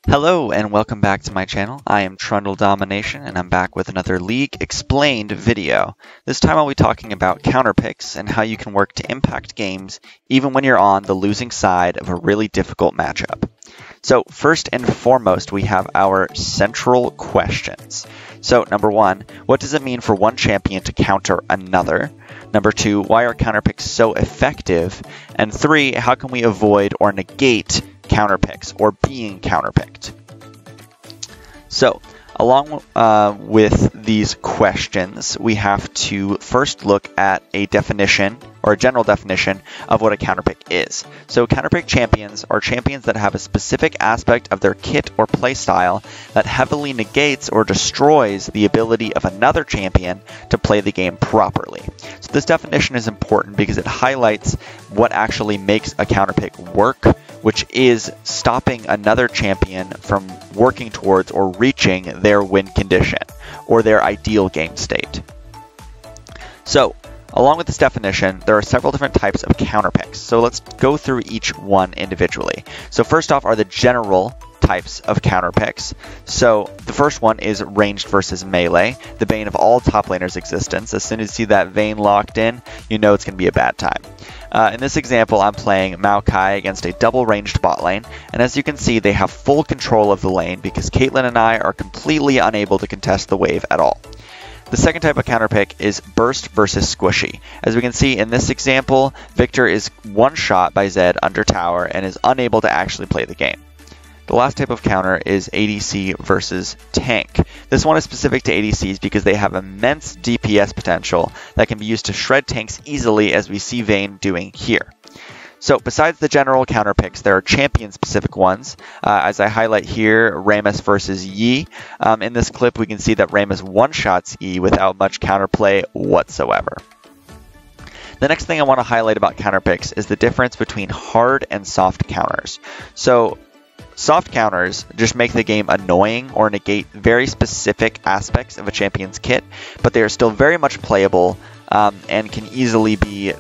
Hello and welcome back to my channel. I am TrundleDomination and I'm back with another League Explained video. This time I'll be talking about counterpicks and how you can work to impact games even when you're on the losing side of a really difficult matchup. So first and foremost, we have our central questions. So number one, what does it mean for one champion to counter another? Number two, why are counterpicks so effective? And three, how can we avoid or negate counterpicks or being counterpicked? So along with these questions, we have to first look at a definition or a general definition of what a counterpick is. So counterpick champions are champions that have a specific aspect of their kit or playstyle that heavily negates or destroys the ability of another champion to play the game properly. So this definition is important because it highlights what actually makes a counterpick work, which is stopping another champion from working towards or reaching their win condition or their ideal game state. So, along with this definition, there are several different types of counterpicks. So let's go through each one individually. So first off are the general types of counterpicks. So the first one is ranged versus melee, the bane of all top laners' existence. As soon as you see that Vayne locked in, you know it's going to be a bad time. In this example, I'm playing Maokai against a double ranged bot lane, and as you can see, they have full control of the lane because Caitlyn and I are completely unable to contest the wave at all. The second type of counterpick is burst versus squishy. As we can see in this example, Victor is one-shot by Zed under tower and is unable to actually play the game. The last type of counter is ADC versus tank. This one is specific to ADCs because they have immense DPS potential that can be used to shred tanks easily, as we see Vayne doing here. So besides the general counterpicks, there are champion-specific ones. As I highlight here, Rammus versus Yi. In this clip, we can see that Rammus one-shots Yi without much counterplay whatsoever. The next thing I want to highlight about counterpicks is the difference between hard and soft counters. So soft counters just make the game annoying or negate very specific aspects of a champion's kit, but they are still very much playable and can easily be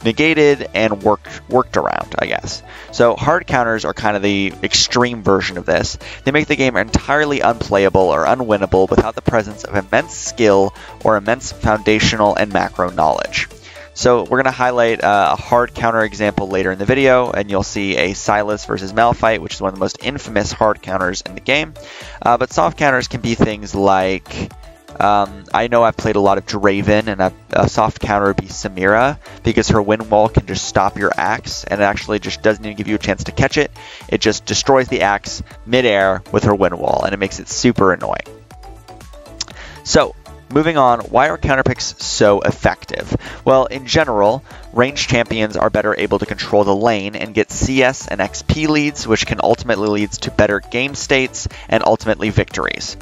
negated and worked around, I guess. So hard counters are kind of the extreme version of this. They make the game entirely unplayable or unwinnable without the presence of immense skill or immense foundational and macro knowledge. So we're going to highlight a hard counter example later in the video, and you'll see a Sylas versus Malphite, which is one of the most infamous hard counters in the game. But soft counters can be things like, I know I've played a lot of Draven, and a soft counter would be Samira, because her wind wall can just stop your axe, and it actually just doesn't even give you a chance to catch it. It just destroys the axe mid-air with her wind wall, and it makes it super annoying. So, moving on, why are counterpicks so effective? Well, in general, ranged champions are better able to control the lane and get CS and XP leads, which can ultimately lead to better game states and ultimately victories.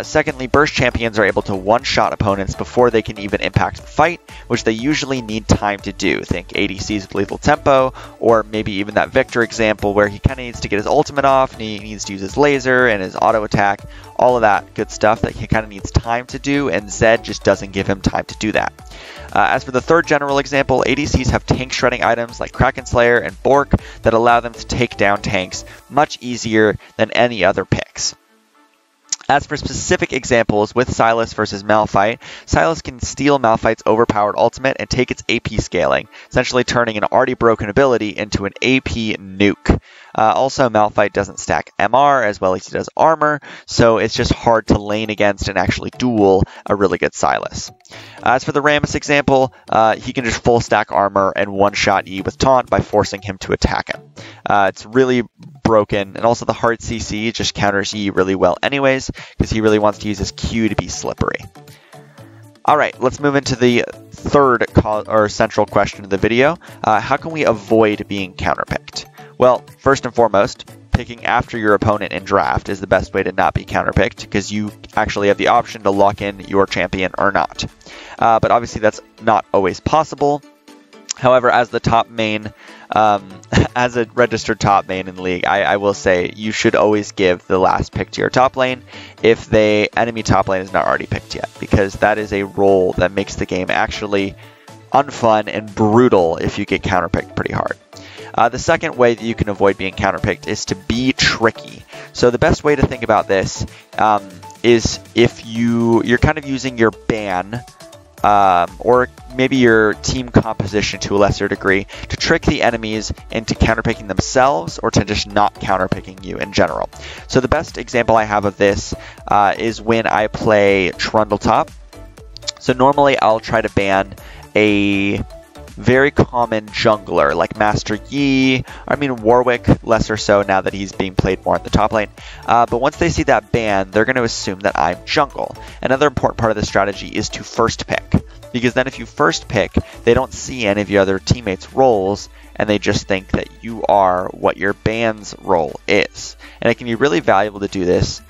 Secondly, burst champions are able to one-shot opponents before they can even impact the fight, which they usually need time to do. Think ADCs with lethal tempo, or maybe even that Victor example where he kind of needs to get his ultimate off, and he needs to use his laser and his auto attack, all of that good stuff that he kind of needs time to do, and Zed just doesn't give him time to do that. As for the third general example, ADCs have tank shredding items like Kraken Slayer and Bork that allow them to take down tanks much easier than any other picks. As for specific examples with Sylas versus Malphite, Sylas can steal Malphite's overpowered ultimate and take its AP scaling, essentially turning an already broken ability into an AP nuke. Also, Malphite doesn't stack MR as well as he does armor, so it's just hard to lane against and actually duel a really good Sylas. As for the Rammus example, he can just full stack armor and one-shot E with taunt by forcing him to attack him. It's really broken, and also the hard CC just counters E really well anyways, because he really wants to use his Q to be slippery. Alright, let's move into the third central question of the video. How can we avoid being counterpicked? Well, first and foremost, picking after your opponent in draft is the best way to not be counterpicked, because you actually have the option to lock in your champion or not. But obviously that's not always possible. However, as the top main, as a registered top main in the league, I will say you should always give the last pick to your top lane if the enemy top lane is not already picked yet, because that is a role that makes the game actually unfun and brutal if you get counterpicked pretty hard. The second way that you can avoid being counterpicked is to be tricky. So the best way to think about this is if you're kind of using your ban or maybe your team composition to a lesser degree to trick the enemies into counterpicking themselves or to just not counterpicking you in general. So the best example I have of this is when I play Trundletop. So normally I'll try to ban a very common jungler like Master Yi, Warwick, lesser so now that he's being played more in the top lane. But once they see that ban, they're going to assume that I'm jungle. Another important part of the strategy is to first pick, because then if you first pick, they don't see any of your other teammates' roles, and they just think that you are what your ban's role is. And it can be really valuable to do this.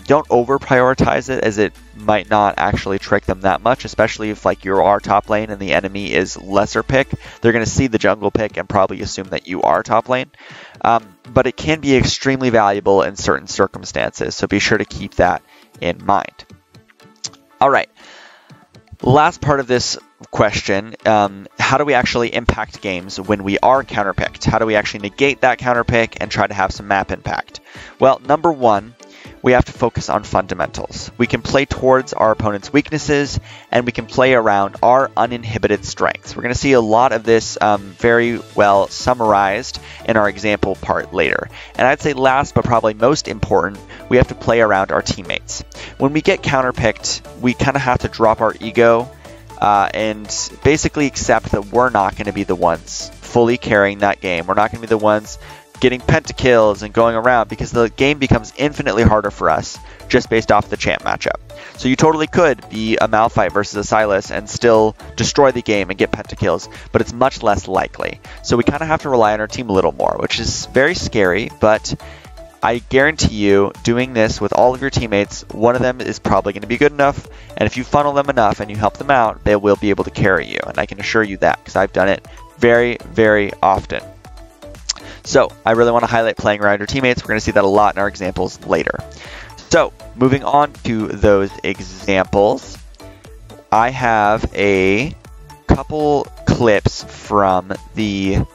Don't over prioritize it, as it might not actually trick them that much, especially if like you are top lane and the enemy is lesser pick. They're going to see the jungle pick and probably assume that you are top lane. But it can be extremely valuable in certain circumstances, so be sure to keep that in mind. All right, last part of this question, how do we actually impact games when we are counterpicked? How do we actually negate that counterpick and try to have some map impact? Well, number one, we have to focus on fundamentals. We can play towards our opponent's weaknesses, and we can play around our uninhibited strengths. We're going to see a lot of this very well summarized in our example part later. And I'd say last but probably most important, we have to play around our teammates. When we get counterpicked, we kind of have to drop our ego and basically accept that we're not going to be the ones fully carrying that game. We're not going to be the ones getting pentakills and going around, because the game becomes infinitely harder for us just based off the champ matchup. So you totally could be a Malphite versus a Sylas and still destroy the game and get pentakills, but it's much less likely. So we kind of have to rely on our team a little more, which is very scary, but I guarantee you, doing this with all of your teammates, one of them is probably going to be good enough, and if you funnel them enough and you help them out, they will be able to carry you, and I can assure you that, because I've done it very, very often. So I really want to highlight playing around your teammates. We're going to see that a lot in our examples later. So moving on to those examples, I have a couple clips from a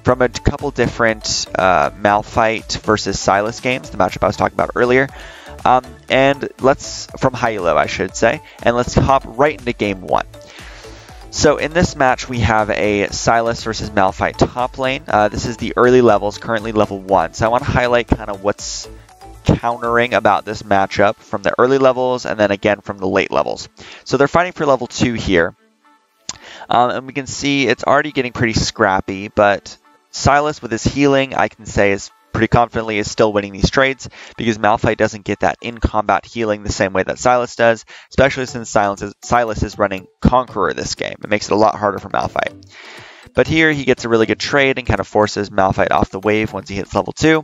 couple different Malphite versus Sylas games, the matchup I was talking about earlier. And from Hilo, I should say, and let's hop right into game one. So in this match, we have a Sylas versus Malphite top lane. This is the early levels, currently level 1. So I want to highlight kind of what's countering about this matchup from the early levels and then again from the late levels. So they're fighting for level 2 here. And we can see it's already getting pretty scrappy, but Sylas with his healing, I can say, is pretty confidently is still winning these trades, because Malphite doesn't get that in-combat healing the same way that Sylas does, especially since Sylas is running Conqueror this game. It makes it a lot harder for Malphite. But here he gets a really good trade and kind of forces Malphite off the wave once he hits level 2.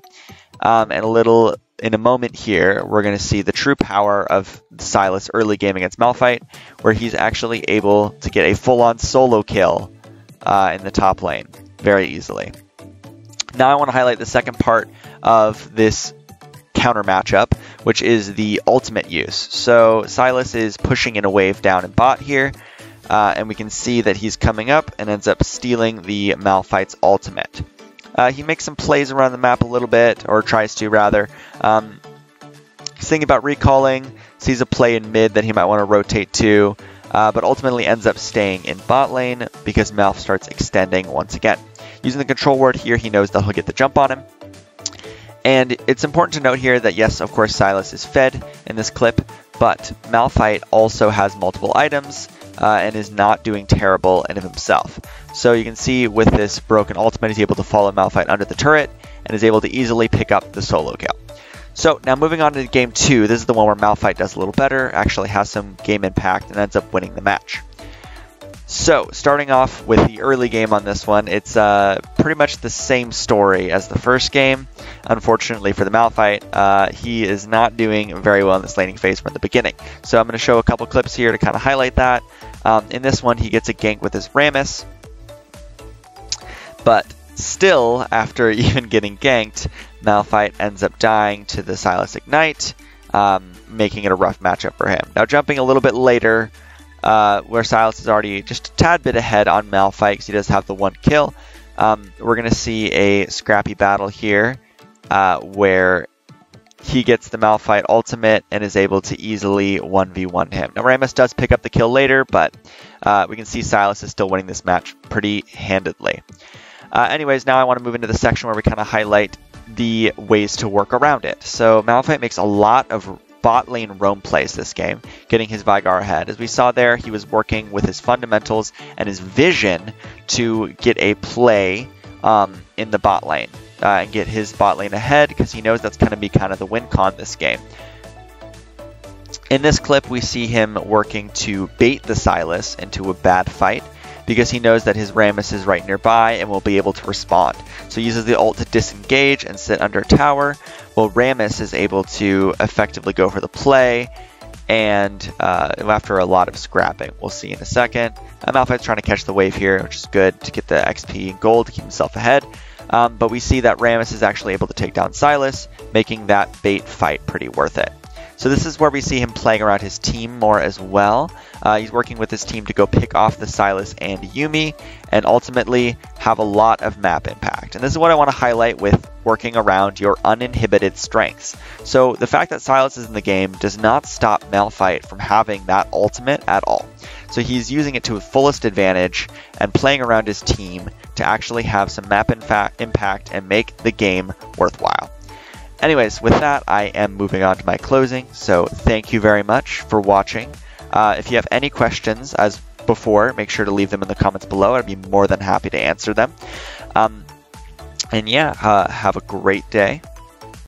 And in a moment here, we're going to see the true power of Sylas early game against Malphite, where he's actually able to get a full-on solo kill in the top lane very easily. Now I want to highlight the second part of this counter matchup, which is the ultimate use. So Sylas is pushing in a wave down in bot here, and we can see that he's coming up and ends up stealing the Malphite's ultimate. He makes some plays around the map a little bit, or tries to rather. He's thinking about recalling, sees a play in mid that he might want to rotate to, but ultimately ends up staying in bot lane because Malph starts extending once again. Using the control ward here, he knows that he'll get the jump on him. And it's important to note here that yes, of course, Sylas is fed in this clip, but Malphite also has multiple items and is not doing terrible in of himself. So you can see with this broken ultimate, he's able to follow Malphite under the turret and is able to easily pick up the solo kill. So now moving on to game 2, this is the one where Malphite does a little better, actually has some game impact, and ends up winning the match. So, starting off with the early game on this one, it's pretty much the same story as the first game. Unfortunately for the Malphite, he is not doing very well in this laning phase from the beginning. So I'm going to show a couple clips here to kind of highlight that. In this one, he gets a gank with his Rammus. But still, after even getting ganked, Malphite ends up dying to the Sylas Ignite, making it a rough matchup for him. Now jumping a little bit later, where Sylas is already just a tad bit ahead on Malphite because he does have the 1 kill. We're going to see a scrappy battle here where he gets the Malphite ultimate and is able to easily 1v1 him. Now Rammus does pick up the kill later, but we can see Sylas is still winning this match pretty handedly. Anyways, now I want to move into the section where we kind of highlight the ways to work around it. So Malphite makes a lot of bot lane roam plays this game, getting his Veigar ahead. As we saw there, he was working with his fundamentals and his vision to get a play in the bot lane and get his bot lane ahead, because he knows that's going to be kind of the win con this game. In this clip, we see him working to bait the Sylas into a bad fight, because he knows that his Rammus is right nearby and will be able to respond. So he uses the ult to disengage and sit under a tower, while Rammus is able to effectively go for the play, and after a lot of scrapping. We'll see in a second. Malphite's trying to catch the wave here, which is good to get the XP and gold to keep himself ahead. But we see that Rammus is actually able to take down Sylas, making that bait fight pretty worth it. So this is where we see him playing around his team more as well. He's working with his team to go pick off the Sylas and Yuumi, and ultimately have a lot of map impact. And this is what I want to highlight with working around your uninhibited strengths. So the fact that Sylas is in the game does not stop Malphite from having that ultimate at all. So he's using it to his fullest advantage and playing around his team to actually have some map impact and make the game worthwhile. Anyways, with that, I am moving on to my closing, so thank you very much for watching. If you have any questions, as before, make sure to leave them in the comments below. I'd be more than happy to answer them. And yeah, have a great day.